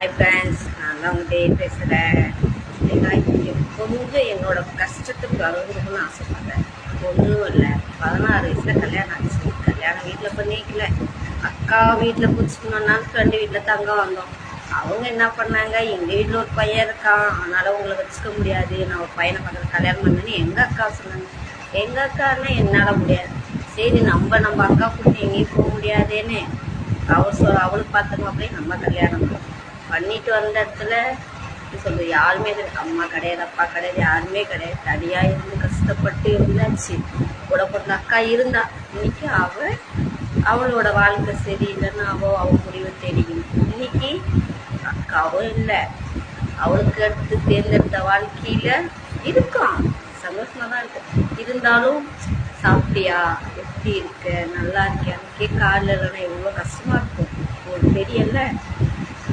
Hi friends, நான் தான் உங்கள்கிட்ட பேசுகிறேன். கொஞ்சம் என்னோட கஷ்டத்துக்கு பகிர்ந்துக்கணும்னு ஆசைப்பட்றேன். ஒன்றும் இல்லை, 16 வயசில் கல்யாணம் ஆச்சு. கல்யாணம் வீட்டில் பண்ணிக்கல. அக்கா வீட்டில் பிடிச்சிக்கணுன்னா ஃப்ரெண்டு வீட்டில் தங்க வந்தோம். அவங்க என்ன பண்ணாங்க, எங்கள் வீட்டில் ஒரு பையன் இருக்கான், அதனால் உங்களை வச்சுக்க முடியாது, நான் ஒரு பையனை பார்த்து கல்யாணம் பண்ணேன்னு எங்கள் அக்கா சொன்னாங்க. எங்கள் அக்கான்னா என்னால் முடியாது. சரி, நம்ம அக்கா கூட்டி எங்கேயும் போக முடியாதேன்னு அவளுக்கு பார்த்தோம். அப்படியே நம்ம கல்யாணம் பண்ணிட்டு வந்த இடத்துல சொல்றது யாருமே அம்மா கிடையாது, அப்பா கிடையாது, யாருமே கிடையாது. தனியாக இருந்து கஷ்டப்பட்டு இருந்தாச்சு. கூட பொண்ணு அக்கா இருந்தா. இன்னைக்கு அவளோட வாழ்க்கை சரியில்லைன்னு அவ முடிவை தேடிக்கணும். இன்னைக்கு அக்காவும் இல்லை. அவளுக்கு அடுத்து தேர்ந்தெடுத்த வாழ்க்கையில இருக்கும், சந்தோஷமா தான் இருக்கும். இருந்தாலும் சாப்பிட்டியா, எப்படி இருக்க, நல்லா இருக்கியான்னு கேட்க ஆள் இல்லைன்னா எவ்வளோ கஷ்டமா இருக்கும். உங்களுக்கு தெரியல.